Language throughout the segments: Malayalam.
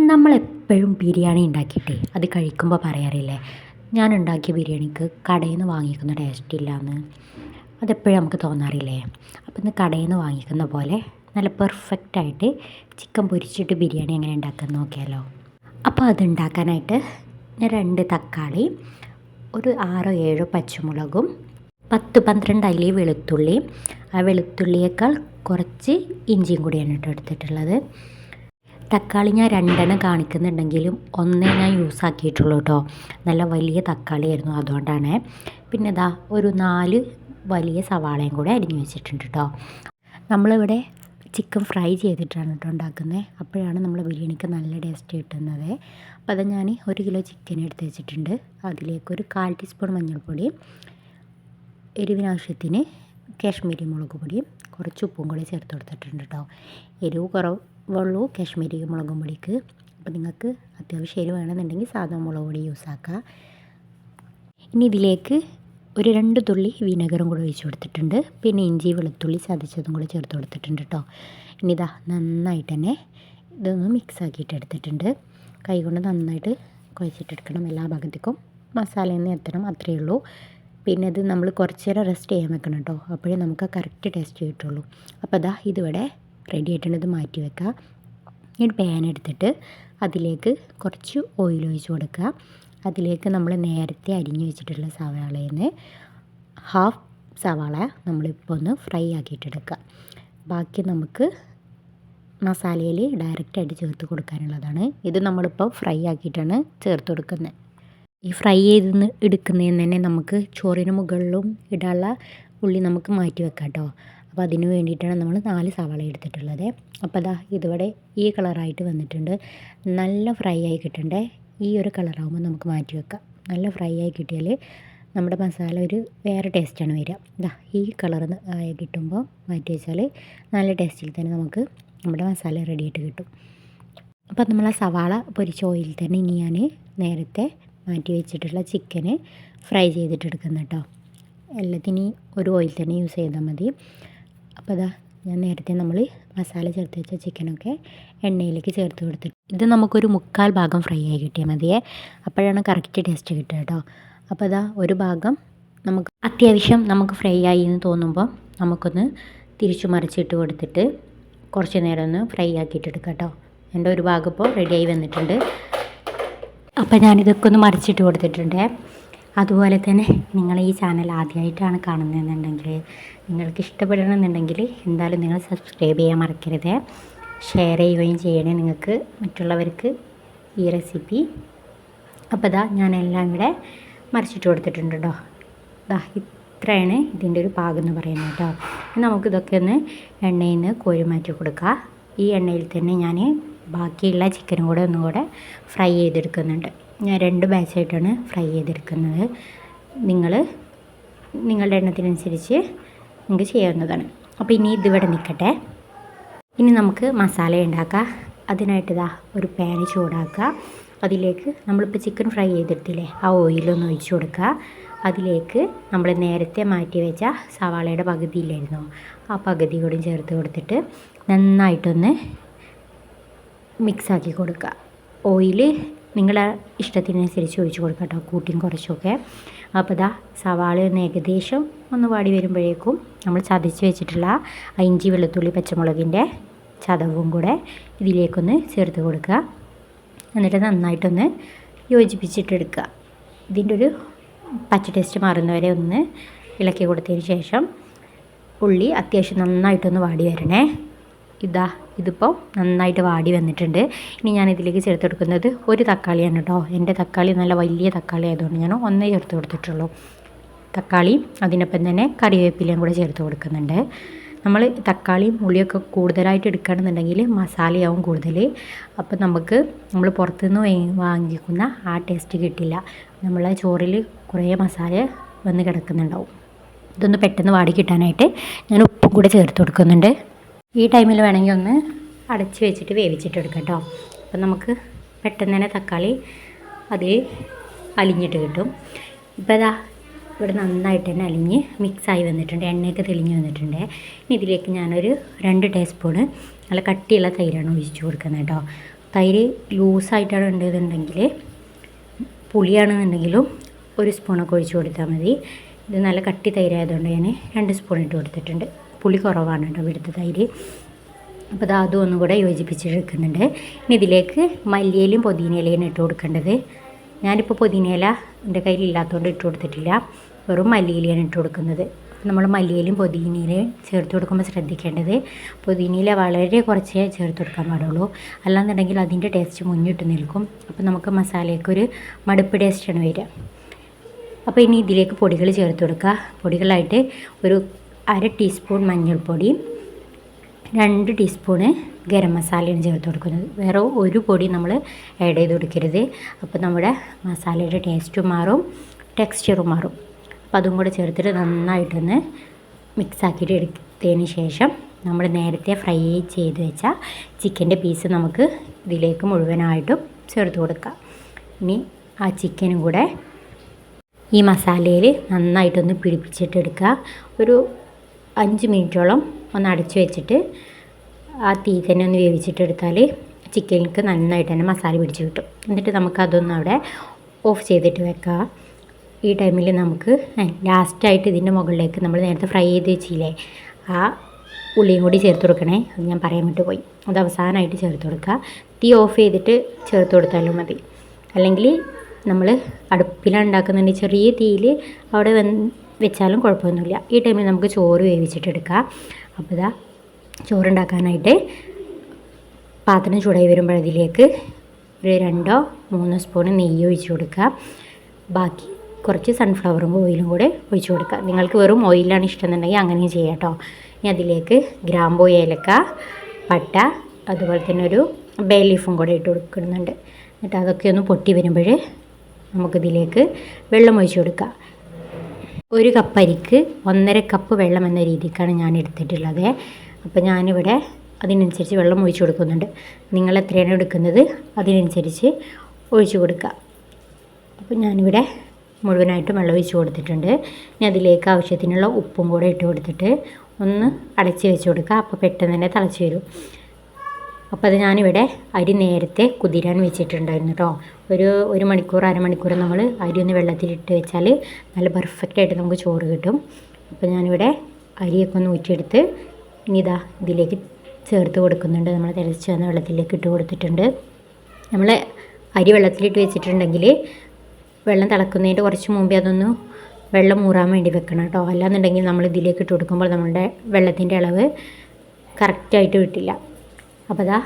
നമ്മളെപ്പോഴും ബിരിയാണി ഉണ്ടാക്കിയിട്ടേ അത് കഴിക്കുമ്പോൾ പറയാറില്ലേ, ഞാൻ ഉണ്ടാക്കിയ ബിരിയാണിക്ക് കടയിൽ നിന്ന് വാങ്ങിക്കുന്ന ടേസ്റ്റ് ഇല്ലയെന്ന്. അതെപ്പോഴും നമുക്ക് തോന്നാറില്ലേ? അപ്പോൾ ഇന്ന് കടയിൽ നിന്ന് വാങ്ങിക്കുന്ന പോലെ നല്ല പെർഫെക്റ്റായിട്ട് ചിക്കൻ പൊരിച്ചിട്ട് ബിരിയാണി എങ്ങനെ ഉണ്ടാക്കാൻ നോക്കിയാലോ. അപ്പോൾ അതുണ്ടാക്കാനായിട്ട് ഞാൻ 2 തക്കാളി, ഒരു 6 7 പച്ചമുളകും, 10 12 അല്ലി വെളുത്തുള്ളി, ആ വെളുത്തുള്ളിയേക്കാൾ കുറച്ച് ഇഞ്ചിയും കൂടിയാണ് എടുത്തിട്ടുള്ളത്. തക്കാളി ഞാൻ 2 കാണിക്കുന്നുണ്ടെങ്കിലും 1 ഞാൻ യൂസ് ആക്കിയിട്ടുള്ളൂ കേട്ടോ. നല്ല വലിയ തക്കാളിയായിരുന്നു, അതുകൊണ്ടാണ്. പിന്നെ ഇതാ ഒരു 4 വലിയ സവാളയും കൂടെ അരിഞ്ഞു വെച്ചിട്ടുണ്ട് കേട്ടോ. നമ്മളിവിടെ ചിക്കൻ ഫ്രൈ ചെയ്തിട്ടാണ് കേട്ടോ ഉണ്ടാക്കുന്നത്. അപ്പോഴാണ് നമ്മൾ ബിരിയാണിക്ക് നല്ല ടേസ്റ്റ് കിട്ടുന്നത്. അപ്പോൾ അത് ഞാൻ 1 കിലോ ചിക്കൻ എടുത്ത് വെച്ചിട്ടുണ്ട്. അതിലേക്ക് ഒരു 1/4 ടീസ്പൂൺ മഞ്ഞൾപ്പൊടി, എരിവിനാവശ്യത്തിന് കാശ്മീരി മുളക് പൊടിയും കുറച്ച് ഉപ്പും കൂടി ചേർത്ത് കൊടുത്തിട്ടുണ്ട് കേട്ടോ. എരിവ് കുറവുള്ളൂ കാശ്മീരി മുളകും പൊടിക്ക്. അപ്പോൾ നിങ്ങൾക്ക് അത്യാവശ്യം എരിവ് വേണമെന്നുണ്ടെങ്കിൽ സാധാ മുളക് പൊടി യൂസ് ആക്കുക. ഇനി ഇതിലേക്ക് ഒരു 2 തുള്ളി വിനെഗറും കൂടി ഒഴിച്ച് കൊടുത്തിട്ടുണ്ട്. പിന്നെ ഇഞ്ചി വെളുത്തുള്ളി ചതച്ചതും കൂടി ചേർത്ത് കൊടുത്തിട്ടുണ്ട് കേട്ടോ. ഇനി ഇതാ നന്നായിട്ട് തന്നെ ഇതൊന്ന് മിക്സ് ആക്കിയിട്ട് എടുത്തിട്ടുണ്ട്. കൈ കൊണ്ട് നന്നായിട്ട് കുഴച്ചിട്ടെടുക്കണം. എല്ലാ ഭാഗത്തേക്കും മസാലയിൽ നിന്ന് എത്തണം, അത്രയേ ഉള്ളൂ. പിന്നെ ഇത് നമ്മൾ കുറച്ച് നേരം റെസ്റ്റ് ചെയ്യാൻ വെക്കണം കേട്ടോ. അപ്പോഴേ നമുക്ക് കറക്റ്റ് ടേസ്റ്റ് കിട്ടുള്ളൂ. അപ്പോൾ അതാ ഇതിവിടെ റെഡി ആയിട്ടുണ്ട്. ഇത് മാറ്റി വെക്കുക. ഒരു പാൻ എടുത്തിട്ട് അതിലേക്ക് കുറച്ച് ഓയിൽ ഒഴിച്ച് കൊടുക്കുക. അതിലേക്ക് നമ്മൾ നേരത്തെ അരിഞ്ഞു വെച്ചിട്ടുള്ള സവാളയിൽ നിന്ന് ഹാഫ് സവാള നമ്മളിപ്പോൾ ഒന്ന് ഫ്രൈ ആക്കിയിട്ടെടുക്കുക. ബാക്കി നമുക്ക് മസാലയിൽ ഡയറക്റ്റായിട്ട് ചേർത്ത് കൊടുക്കാനുള്ളതാണ്. ഇത് നമ്മളിപ്പോൾ ഫ്രൈ ആക്കിയിട്ടാണ് ചേർത്ത് കൊടുക്കുന്നത്. ഈ ഫ്രൈ ചെയ്ത് എടുക്കുന്നതിന് തന്നെ നമുക്ക് ചോറിന് മുകളിലും ഇടാനുള്ള ഉള്ളി നമുക്ക് മാറ്റി വെക്കാം കേട്ടോ. അപ്പോൾ അതിന് വേണ്ടിയിട്ടാണ് നമ്മൾ 4 സവാള എടുത്തിട്ടുള്ളത്. അപ്പോൾ അതാ ഇതിവിടെ ഈ കളറായിട്ട് വന്നിട്ടുണ്ട്. നല്ല ഫ്രൈ ആയി കിട്ടണ്ടേ. ഈ ഒരു കളറാകുമ്പോൾ നമുക്ക് മാറ്റി വെക്കാം. നല്ല ഫ്രൈ ആയി കിട്ടിയാൽ നമ്മുടെ മസാല ഒരു വേറെ ടേസ്റ്റാണ് വരിക. ഇതാ ഈ കളർ ആയി കിട്ടുമ്പോൾ മാറ്റി വെച്ചാൽ നല്ല ടേസ്റ്റിൽ തന്നെ നമുക്ക് നമ്മുടെ മസാല റെഡി ആയിട്ട് കിട്ടും. അപ്പോൾ നമ്മൾ ആ സവാള പൊരിച്ച ഓയിൽ തന്നെ ഇനി ഞാൻ നേരത്തെ മാറ്റി വെച്ചിട്ടുള്ള ചിക്കന് ഫ്രൈ ചെയ്തിട്ടെടുക്കുന്നു കേട്ടോ. എല്ലാത്തിനും ഒരു ഓയിൽ തന്നെ യൂസ് ചെയ്താൽ മതി. അപ്പോൾ അതാ ഞാൻ നേരത്തെ നമ്മൾ മസാല ചേർത്ത് വെച്ച ചിക്കനൊക്കെ എണ്ണയിലേക്ക് ചേർത്ത് കൊടുത്തിട്ട് ഇത് നമുക്കൊരു 1/4 ഭാഗം ഫ്രൈ ആയി കിട്ടിയാൽ മതിയേ. അപ്പോഴാണ് കറക്റ്റ് ടേസ്റ്റ് കിട്ടുക കേട്ടോ. അപ്പോൾ അതാ ഒരു ഭാഗം നമുക്ക് അത്യാവശ്യം നമുക്ക് ഫ്രൈ ആയി എന്ന് തോന്നുമ്പോൾ നമുക്കൊന്ന് തിരിച്ചു മറിച്ചിട്ട് കൊടുത്തിട്ട് കുറച്ച് നേരം ഒന്ന് ഫ്രൈ ആക്കിയിട്ടെടുക്കാം കേട്ടോ. എൻ്റെ ഒരു ഭാഗം ഇപ്പോൾ റെഡിയായി വന്നിട്ടുണ്ട്. അപ്പോൾ ഞാനിതൊക്കെ ഒന്ന് മറിച്ചിട്ട് കൊടുത്തിട്ടുണ്ട്. അതുപോലെ തന്നെ നിങ്ങൾ ഈ ചാനൽ ആദ്യമായിട്ടാണ് കാണുന്നതെന്നുണ്ടെങ്കിൽ, നിങ്ങൾക്ക് ഇഷ്ടപ്പെടണമെന്നുണ്ടെങ്കിൽ എന്തായാലും നിങ്ങൾ സബ്സ്ക്രൈബ് ചെയ്യാൻ മറക്കരുത്. ഷെയർ ചെയ്യുകയും ചെയ്യണേ നിങ്ങൾക്ക് മറ്റുള്ളവർക്ക് ഈ റെസിപ്പി. അപ്പോൾ ഇതാ ഞാനെല്ലാം ഇവിടെ മറിച്ചിട്ട് കൊടുത്തിട്ടുണ്ട് കേട്ടോ. ഇതാ ഇത്രയാണ് ഇതിൻ്റെ ഒരു പാകം എന്ന് പറയുന്നത് കേട്ടോ. നമുക്കിതൊക്കെ ഒന്ന് എണ്ണയിൽ നിന്ന് കോരി മാറ്റി കൊടുക്കുക. ഈ എണ്ണയിൽ തന്നെ ഞാൻ ബാക്കിയുള്ള ചിക്കനും കൂടെ ഒന്നും കൂടെ ഫ്രൈ ചെയ്തെടുക്കുന്നുണ്ട്. ഞാൻ 2 ബാച്ചായിട്ടാണ് ഫ്രൈ ചെയ്തെടുക്കുന്നത്. നിങ്ങളുടെ എണ്ണത്തിനനുസരിച്ച് നിങ്ങൾക്ക് ചെയ്യാവുന്നതാണ്. അപ്പോൾ ഇനി ഇതിവിടെ നിൽക്കട്ടെ. ഇനി നമുക്ക് മസാല ഉണ്ടാക്കാം. അതിനായിട്ട് ഇതാ ഒരു പാൻ ചൂടാക്കുക. അതിലേക്ക് നമ്മളിപ്പോൾ ചിക്കൻ ഫ്രൈ ചെയ്തെടുത്തില്ലേ, ആ ഓയിലൊന്ന് ഒഴിച്ച് കൊടുക്കുക. അതിലേക്ക് നമ്മൾ നേരത്തെ മാറ്റി വെച്ച സവാളയുടെ പകുതി ഇല്ലായിരുന്നോ, ആ പകുതി കൂടി ചേർത്ത് കൊടുത്തിട്ട് നന്നായിട്ടൊന്ന് മിക്സാക്കി കൊടുക്കുക. ഓയിൽ നിങ്ങളുടെ ഇഷ്ടത്തിനനുസരിച്ച് ഒഴിച്ച് കൊടുക്കുക കേട്ടോ, കൂട്ടിയും കുറച്ചൊക്കെ. അപ്പോൾ ഇതാ സവാള ഒന്ന് ഏകദേശം ഒന്ന് വാടി വരുമ്പോഴേക്കും നമ്മൾ ചതച്ച് വെച്ചിട്ടുള്ള ഇഞ്ചി വെളുത്തുള്ളി പച്ചമുളകിൻ്റെ ചതവും കൂടെ ഇതിലേക്കൊന്ന് ചേർത്ത് കൊടുക്കുക. എന്നിട്ട് നന്നായിട്ടൊന്ന് യോജിപ്പിച്ചിട്ടെടുക്കുക. ഇതിൻ്റെ ഒരു പച്ച ടേസ്റ്റ് മാറുന്നവരെ ഒന്ന് ഇളക്കി കൊടുത്തതിന് ശേഷം ഉള്ളി അത്യാവശ്യം നന്നായിട്ടൊന്ന് വാടി വരണേ. ഇതിപ്പോൾ നന്നായിട്ട് വാടി വന്നിട്ടുണ്ട്. ഇനി ഞാൻ ഇതിലേക്ക് ചേർത്ത് കൊടുക്കുന്നത് ഒരു തക്കാളിയാണ് കേട്ടോ. എൻ്റെ തക്കാളി നല്ല വലിയ തക്കാളി ആയതുകൊണ്ട് ഞാൻ 1 ചേർത്ത് കൊടുത്തിട്ടുള്ളൂ. തക്കാളി അതിനൊപ്പം തന്നെ കറിവേപ്പിലയും കൂടെ ചേർത്ത് കൊടുക്കുന്നുണ്ട്. നമ്മൾ തക്കാളിയും ഉള്ളിയൊക്കെ കൂടുതലായിട്ട് എടുക്കുകയാണെന്നുണ്ടെങ്കിൽ മസാലയാവും കൂടുതൽ. അപ്പോൾ നമ്മൾ പുറത്തുനിന്ന് വാങ്ങിക്കുന്ന ആ ടേസ്റ്റ് കിട്ടില്ല. നമ്മളെ ചോറിൽ കുറേ മസാല വന്ന് കിടക്കുന്നുണ്ടാവും. ഇതൊന്ന് പെട്ടെന്ന് വാടി കിട്ടാനായിട്ട് ഞാൻ ഉപ്പും കൂടെ ചേർത്ത് കൊടുക്കുന്നുണ്ട്. ഈ ടൈമിൽ വേണമെങ്കിൽ ഒന്ന് അടച്ച് വെച്ചിട്ട് വേവിച്ചിട്ടെടുക്കാം കേട്ടോ. അപ്പം നമുക്ക് പെട്ടെന്ന് തന്നെ തക്കാളി അതിൽ അലിഞ്ഞിട്ട് കിട്ടും. ഇപ്പോൾ അതാ ഇവിടെ നന്നായിട്ട് തന്നെ അലിഞ്ഞ് മിക്സായി വന്നിട്ടുണ്ട്. എണ്ണയൊക്കെ തെളിഞ്ഞ് വന്നിട്ടുണ്ട്. ഇനി ഇതിലേക്ക് ഞാനൊരു 2 ടീസ്പൂണ് നല്ല കട്ടിയുള്ള തൈരാണ് ഒഴിച്ച് കൊടുക്കുന്നത് കേട്ടോ. തൈര് ലൂസായിട്ടാണ് ഉണ്ടെന്നുണ്ടെങ്കിൽ പുളിയാണെന്നുണ്ടെങ്കിലും 1 സ്പൂണൊക്കെ ഒഴിച്ച് കൊടുത്താൽ മതി. ഇത് നല്ല കട്ടി തൈരായതുകൊണ്ട് ഞാൻ 2 സ്പൂൺ ഇട്ട് കൊടുത്തിട്ടുണ്ട്. പുളി കുറവാണ് കേട്ടോ ഇവിടുത്തെ തൈര്. അപ്പോൾ അത് അതും ഒന്നും കൂടെ യോജിപ്പിച്ചെടുക്കുന്നുണ്ട്. ഇനി ഇതിലേക്ക് മല്ലിയിലയും പുതിനയിലയും ഇട്ട് കൊടുക്കേണ്ടത്. ഞാനിപ്പോൾ പുതിനയില എൻ്റെ കയ്യിൽ ഇല്ലാത്തതുകൊണ്ട് ഇട്ട് കൊടുത്തിട്ടില്ല, വെറും മല്ലിയിലയാണ് ഇട്ട് കൊടുക്കുന്നത്. നമ്മൾ മല്ലിയിലയും പുതിനയിലയും ചേർത്ത് കൊടുക്കുമ്പോൾ ശ്രദ്ധിക്കേണ്ടത് പുതിനയില വളരെ കുറച്ചേ ചേർത്ത് കൊടുക്കാൻ പാടുള്ളൂ, അല്ലാന്നുണ്ടെങ്കിൽ അതിൻ്റെ ടേസ്റ്റ് മുന്നിട്ട് നിൽക്കും. അപ്പോൾ നമുക്ക് മസാലയ്ക്കൊരു മടുപ്പ് ടേസ്റ്റാണ് വരിക. അപ്പോൾ ഇനി ഇതിലേക്ക് പൊടികൾ ചേർത്ത് കൊടുക്കുക. പൊടികളായിട്ട് ഒരു 1/2 ടീസ്പൂൺ മഞ്ഞൾപ്പൊടി, 2 ടീസ്പൂണ് ഗരം മസാലയാണ് ചേർത്ത് കൊടുക്കുന്നത്. വേറെ ഒരു പൊടി നമ്മൾ ആഡ് ചെയ്ത് കൊടുക്കരുത്. അപ്പോൾ നമ്മുടെ മസാലയുടെ ടേസ്റ്റും മാറും, ടെക്സ്ചറും മാറും. അപ്പോൾ അതും കൂടെ ചേർത്തിട്ട് നന്നായിട്ടൊന്ന് മിക്സാക്കിയിട്ട് എടുത്തതിന് ശേഷം നമ്മൾ നേരത്തെ ഫ്രൈ ചെയ്ത് വെച്ച ചിക്കൻ്റെ പീസ് നമുക്ക് ഇതിലേക്ക് മുഴുവനായിട്ടും ചേർത്ത് കൊടുക്കാം. ഇനി ആ ചിക്കനും കൂടെ ഈ മസാലയിൽ നന്നായിട്ടൊന്ന് പിടിപ്പിച്ചിട്ടെടുക്കുക. ഒരു 5 മിനിറ്റോളം ഒന്ന് അടച്ചു വെച്ചിട്ട് ആ തീ തന്നെ ഒന്ന് വേവിച്ചിട്ടെടുത്താൽ ചിക്കനിക്ക് നന്നായിട്ട് തന്നെ മസാല പിടിച്ച് കിട്ടും. എന്നിട്ട് നമുക്കതൊന്ന് അവിടെ ഓഫ് ചെയ്തിട്ട് വെക്കാം. ഈ ടൈമിൽ നമുക്ക് ലാസ്റ്റായിട്ട് ഇതിൻ്റെ മുകളിലേക്ക് നമ്മൾ നേരത്തെ ഫ്രൈ ചെയ്ത് വെച്ചില്ലേ ആ ഉള്ളിയും കൂടി ചേർത്ത് കൊടുക്കണേ. അത് ഞാൻ പറയാൻ വിട്ട് പോയി, അത് അവസാനമായിട്ട് ചേർത്ത് കൊടുക്കുക. തീ ഓഫ് ചെയ്തിട്ട് ചേർത്ത് കൊടുത്താലും മതി. അല്ലെങ്കിൽ നമ്മൾ അടുപ്പിലാണ് ഉണ്ടാക്കുന്നുണ്ടെങ്കിൽ ചെറിയ തീയിൽ അവിടെ വെച്ചാലും കുഴപ്പമൊന്നുമില്ല. ഈ ടൈമിൽ നമുക്ക് ചോറ് വേവിച്ചിട്ടെടുക്കാം. അപ്പോൾ ഇതാ ചോറുണ്ടാക്കാനായിട്ട് പാത്രം ചൂടായി വരുമ്പോൾ അതിലേക്ക് ഒരു 2-3 സ്പൂൺ നെയ്യ് ഒഴിച്ച് കൊടുക്കുക. ബാക്കി കുറച്ച് സൺഫ്ലവറും ഓയിലും കൂടെ ഒഴിച്ച് കൊടുക്കുക. നിങ്ങൾക്ക് വെറും ഓയിലാണ് ഇഷ്ടമെന്നുണ്ടെങ്കിൽ അങ്ങനെയും ചെയ്യാം കേട്ടോ. ഇനി അതിലേക്ക് ഗ്രാമ്പൂ, ഏലക്ക, പട്ട, അതുപോലെ തന്നെ ഒരു ബേ ലീഫും കൂടെ ഇട്ട് കൊടുക്കുന്നുണ്ട്. എന്നിട്ട് അതൊക്കെ ഒന്ന് പൊട്ടി വരുമ്പോൾ നമുക്കിതിലേക്ക് വെള്ളം ഒഴിച്ച് കൊടുക്കുക. 1 കപ്പ് അരിക്ക് 1.5 കപ്പ് വെള്ളം എന്ന രീതിക്കാണ് ഞാൻ എടുത്തിട്ടുള്ളത്. അപ്പോൾ ഞാനിവിടെ അതിനനുസരിച്ച് വെള്ളം ഒഴിച്ച് കൊടുക്കുന്നുണ്ട്. നിങ്ങൾ എത്രയാണ് എടുക്കുന്നത് അതിനനുസരിച്ച് ഒഴിച്ച് കൊടുക്കുക. അപ്പോൾ ഞാനിവിടെ മുഴുവനായിട്ടും വെള്ളം ഒഴിച്ച് കൊടുത്തിട്ടുണ്ട്. ഇനി അതിലേക്ക് ആവശ്യത്തിനുള്ള ഉപ്പും കൂടെ ഇട്ട് കൊടുത്തിട്ട് ഒന്ന് അടച്ച് വെച്ച് കൊടുക്കുക. അപ്പോൾ പെട്ടെന്ന് തന്നെ തിളച്ച് വരും. അപ്പോൾ അത് ഞാനിവിടെ അരി നേരത്തെ കുതിരാൻ വെച്ചിട്ടുണ്ടായിരുന്നു കേട്ടോ. ഒരു മണിക്കൂർ അരമണിക്കൂർ നമ്മൾ അരി ഒന്ന് വെള്ളത്തിലിട്ട് വെച്ചാൽ നല്ല പെർഫെക്റ്റായിട്ട് നമുക്ക് ചോറ് കിട്ടും. അപ്പോൾ ഞാനിവിടെ അരിയൊക്കെ ഒന്ന് ഊറ്റിയെടുത്ത് ഇനി ഇതാ ഇതിലേക്ക് ചേർത്ത് കൊടുക്കുന്നുണ്ട്. നമ്മൾ തിളച്ച് വന്ന വെള്ളത്തിലേക്ക് ഇട്ട് കൊടുത്തിട്ടുണ്ട്. നമ്മൾ അരി വെള്ളത്തിലിട്ട് വെച്ചിട്ടുണ്ടെങ്കിൽ വെള്ളം തിളക്കുന്നതിൻ്റെ കുറച്ച് മുമ്പേ അതൊന്ന് വെള്ളം ഊറാൻ വേണ്ടി വെക്കണം കേട്ടോ. അല്ലാന്നുണ്ടെങ്കിൽ നമ്മൾ ഇതിലേക്ക് ഇട്ട് കൊടുക്കുമ്പോൾ നമ്മളുടെ വെള്ളത്തിൻ്റെ അളവ് കറക്റ്റായിട്ട് കിട്ടില്ല. അപ്പോൾ അതാ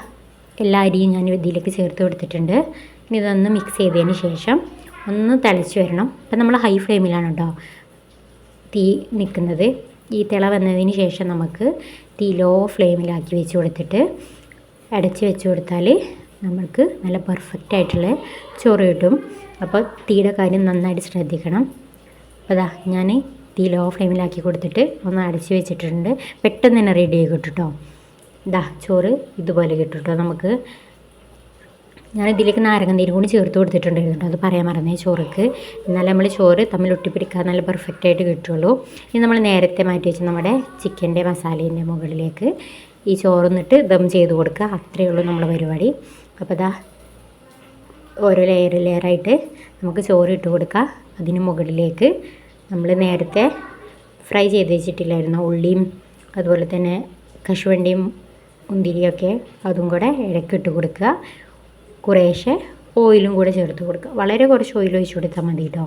എല്ലാ അരിയും ഞാൻ ഇതിലേക്ക് ചേർത്ത് കൊടുത്തിട്ടുണ്ട്. ഇനി ഇതൊന്ന് മിക്സ് ചെയ്തതിന് ശേഷം ഒന്ന് തിളച്ച് വരണം. അപ്പം നമ്മൾ ഹൈ ഫ്ലെയിമിലാണ് കേട്ടോ തീ നിൽക്കുന്നത്. ഈ തിള വന്നതിന് ശേഷം നമുക്ക് തീ ലോ ഫ്ലെയിമിലാക്കി വെച്ച് കൊടുത്തിട്ട് അടച്ച് വെച്ച് കൊടുത്താൽ നമുക്ക് നല്ല പെർഫെക്റ്റ് ആയിട്ടുള്ള ചോറ് കിട്ടും. അപ്പോൾ തീയുടെ കാര്യം നന്നായിട്ട് ശ്രദ്ധിക്കണം. അപ്പോൾ അതാ ഞാൻ തീ ലോ ഫ്ലെയിമിലാക്കി കൊടുത്തിട്ട് ഒന്ന് അടച്ച് വെച്ചിട്ടുണ്ട്. പെട്ടെന്ന് തന്നെ റെഡി ആയി കിട്ടും കേട്ടോ. ഇതാ ചോറ് ഇതുപോലെ കിട്ടും കേട്ടോ. നമുക്ക് ഞാനിതിലേക്ക് നാരങ്ങനീരും കൂടി ചേർത്ത് കൊടുത്തിട്ടുണ്ടായിരുന്നു കേട്ടോ. അത് പറയാൻ മറന്നേ ചോറുക്ക്. എന്നാലും നമ്മൾ ചോറ് തമ്മിൽ ഒട്ടിപ്പിടിക്കാൻ നല്ല പെർഫെക്റ്റായിട്ട് കിട്ടുള്ളൂ. ഇനി നമ്മൾ നേരത്തെ മാറ്റി വെച്ച് നമ്മുടെ ചിക്കൻ്റെ മസാലേൻ്റെ മുകളിലേക്ക് ഈ ചോറൊന്നിട്ട് ദം ചെയ്ത് കൊടുക്കുക. അത്രയേ ഉള്ളൂ നമ്മളെ പരിപാടി. അപ്പോൾ ഇതാ ഓരോ ലെയറായിട്ട് നമുക്ക് ചോറ് ഇട്ട് കൊടുക്കുക. അതിന് മുകളിലേക്ക് നമ്മൾ നേരത്തെ ഫ്രൈ ചെയ്ത് വെച്ചിട്ടില്ലായിരുന്നു ഉള്ളിയും അതുപോലെ തന്നെ കശുവണ്ടിയും മുന്തിരിയൊക്കെ, അതും കൂടെ ഇടയ്ക്കിട്ട് കൊടുക്കുക. കുറേശ്ശെ ഓയിലും കൂടെ ചേർത്ത് കൊടുക്കുക. വളരെ കുറച്ച് ഓയിൽ ഒഴിച്ച് കൊടുത്താൽ മതി കേട്ടോ.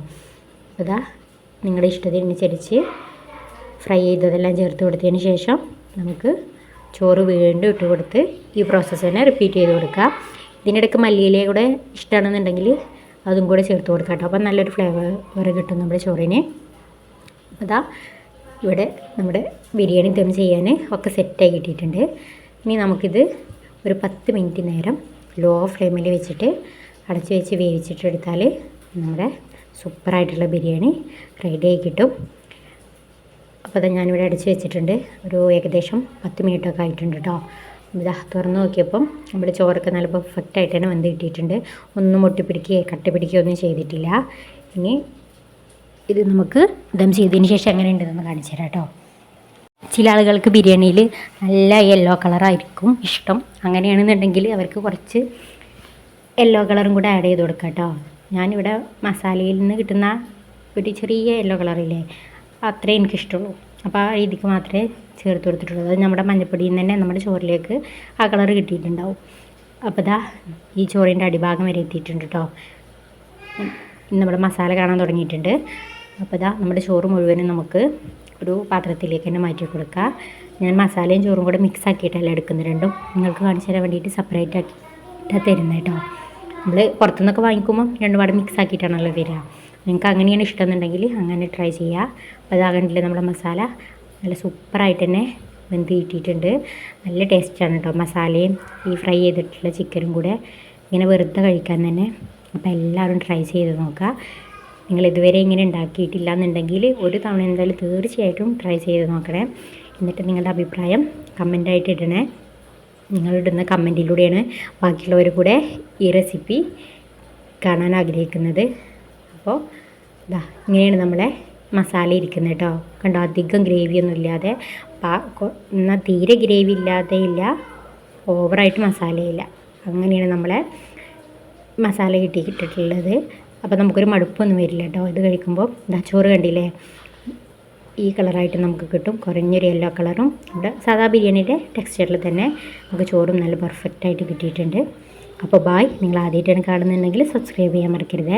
അതാ നിങ്ങളുടെ ഇഷ്ടത്തിനനുസരിച്ച് ഫ്രൈ ചെയ്തതെല്ലാം ചേർത്ത് കൊടുത്തതിന് ശേഷം നമുക്ക് ചോറ് വീണ്ടും ഇട്ട് കൊടുത്ത് ഈ പ്രോസസ്സ് തന്നെ റിപ്പീറ്റ് ചെയ്ത് കൊടുക്കുക. ഇതിനിടയ്ക്ക് മല്ലിയില കൂടെ ഇഷ്ടമാണെന്നുണ്ടെങ്കിൽ അതും കൂടെ ചേർത്ത് കൊടുക്കാം കേട്ടോ. അപ്പം നല്ലൊരു ഫ്ലേവർ കിട്ടും നമ്മുടെ ചോറിന്. അതാ ഇവിടെ നമ്മുടെ ബിരിയാണി ദം ചെയ്യാൻ ഒക്കെ സെറ്റായി കിട്ടിയിട്ടുണ്ട്. ഇനി നമുക്കിത് ഒരു 10 മിനിറ്റ് നേരം ലോ ഫ്ലെയിമിൽ വെച്ചിട്ട് അടച്ച് വെച്ച് വേവിച്ചിട്ടെടുത്താൽ നമ്മുടെ സൂപ്പറായിട്ടുള്ള ബിരിയാണി റെഡി ആയി കിട്ടും. അപ്പോൾ അത് ഞാനിവിടെ അടച്ച് വെച്ചിട്ടുണ്ട്. ഒരു ഏകദേശം 10 മിനിറ്റൊക്കെ ആയിട്ടുണ്ട് കേട്ടോ. ഇതാ തുറന്ന് നോക്കിയപ്പം നമ്മുടെ ചോറൊക്കെ നല്ല പെർഫെക്റ്റായിട്ട് തന്നെ വെന്ത് കിട്ടിയിട്ടുണ്ട്. ഒന്നും ഒട്ടിപ്പിടിക്കുകയോ കട്ടി പിടിക്കുകയോ ഒന്നും ചെയ്തിട്ടില്ല. ഇനി ഇത് നമുക്ക് ദം ചെയ്തതിന് ശേഷം എങ്ങനെ ഉണ്ടെന്ന് കാണിച്ചു തരാം കേട്ടോ. ചില ആളുകൾക്ക് ബിരിയാണിയിൽ നല്ല യെല്ലോ കളറായിരിക്കും ഇഷ്ടം. അങ്ങനെയാണെന്നുണ്ടെങ്കിൽ അവർക്ക് കുറച്ച് യെല്ലോ കളറും കൂടെ ആഡ് ചെയ്ത് കൊടുക്കാം കേട്ടോ. ഞാനിവിടെ മസാലയിൽ നിന്ന് കിട്ടുന്ന ഒരു ചെറിയ യെല്ലോ കളറില്ലേ, അത്രേ എനിക്കിഷ്ടമുള്ളൂ. അപ്പോൾ ആ രീതിക്ക് മാത്രമേ ചേർത്ത് കൊടുത്തിട്ടുള്ളൂ. അത് നമ്മുടെ മഞ്ഞപ്പൊടിയിൽ നിന്ന് തന്നെ നമ്മുടെ ചോറിലേക്ക് ആ കളറ് കിട്ടിയിട്ടുണ്ടാവും. അപ്പോൾ ഇതാ ഈ ചോറിൻ്റെ അടിഭാഗം വരെ എത്തിയിട്ടുണ്ട് കേട്ടോ. നമ്മുടെ മസാല കാണാൻ തുടങ്ങിയിട്ടുണ്ട്. അപ്പോൾ ഇതാ നമ്മുടെ ചോറ് മുഴുവനും നമുക്ക് ഒരു പാത്രത്തിലേക്ക് തന്നെ മാറ്റി കൊടുക്കുക. ഞാൻ മസാലയും ചോറും കൂടെ മിക്സ് ആക്കിയിട്ടല്ല എടുക്കുന്നത്, രണ്ടും നിങ്ങൾക്ക് കാണിച്ചു തരാൻ വേണ്ടിയിട്ട് സെപ്പറേറ്റ് ആക്കിയിട്ടാണ് തരുന്നത് കേട്ടോ. നമ്മൾ പുറത്തുനിന്നൊക്കെ വാങ്ങിക്കുമ്പോൾ രണ്ടും പാടെ മിക്സ് ആക്കിയിട്ടാണല്ലോ തരിക. നിങ്ങൾക്ക് അങ്ങനെയാണ് ഇഷ്ടമെന്നുണ്ടെങ്കിൽ അങ്ങനെ ട്രൈ ചെയ്യുക. അപ്പോൾ അതാകണ്ടില്ലേ നമ്മുടെ മസാല നല്ല സൂപ്പറായിട്ട് തന്നെ വെന്ത് കിട്ടിയിട്ടുണ്ട്. നല്ല ടേസ്റ്റാണ് കേട്ടോ മസാലയും ഈ ഫ്രൈ ചെയ്തിട്ടുള്ള ചിക്കനും കൂടെ ഇങ്ങനെ വെറുതെ കഴിക്കാൻ തന്നെ. അപ്പോൾ എല്ലാവരും ട്രൈ ചെയ്ത് നോക്കുക. നിങ്ങൾ ഇതുവരെ ഇങ്ങനെ ഉണ്ടാക്കിയിട്ടില്ല എന്നുണ്ടെങ്കിൽ ഒരു തവണ എന്തായാലും തീർച്ചയായിട്ടും ട്രൈ ചെയ്ത് നോക്കണേ. എന്നിട്ട് നിങ്ങളുടെ അഭിപ്രായം കമൻ്റായിട്ട് ഇടണേ. നിങ്ങളിടുന്ന കമൻറ്റിലൂടെയാണ് ബാക്കിയുള്ളവർ കൂടെ ഈ റെസിപ്പി കാണാൻ ആഗ്രഹിക്കുന്നത്. അപ്പോൾ ഇതാ ഇങ്ങനെയാണ് നമ്മളെ മസാല ഇരിക്കുന്നത് കേട്ടോ. കണ്ടോ, അധികം ഗ്രേവിയൊന്നും ഇല്ലാതെ, എന്നാൽ തീരെ ഗ്രേവി ഇല്ലാതെ ഇല്ല, ഓവറായിട്ട് മസാലയില്ല, അങ്ങനെയാണ് നമ്മളെ മസാല കിട്ടിയിട്ടുള്ളത്. അപ്പോൾ നമുക്കൊരു മടുപ്പൊന്നും വരില്ല കേട്ടോ ഇത് കഴിക്കുമ്പോൾ. ഇതാ ചോറ് കണ്ടില്ലേ, ഈ കളറായിട്ട് നമുക്ക് കിട്ടും, കുറഞ്ഞൊരു യെല്ലോ കളറും. ഇവിടെ സാധാ ബിരിയാണിയുടെ ടെക്സ്ചറിൽ തന്നെ നമുക്ക് ചോറും നല്ല പെർഫെക്റ്റായിട്ട് കിട്ടിയിട്ടുണ്ട്. അപ്പോൾ ബായ്. നിങ്ങൾ ആദ്യമായിട്ടാണ് കാണുന്നുണ്ടെങ്കിൽ സബ്സ്ക്രൈബ് ചെയ്യാൻ മറക്കരുത്.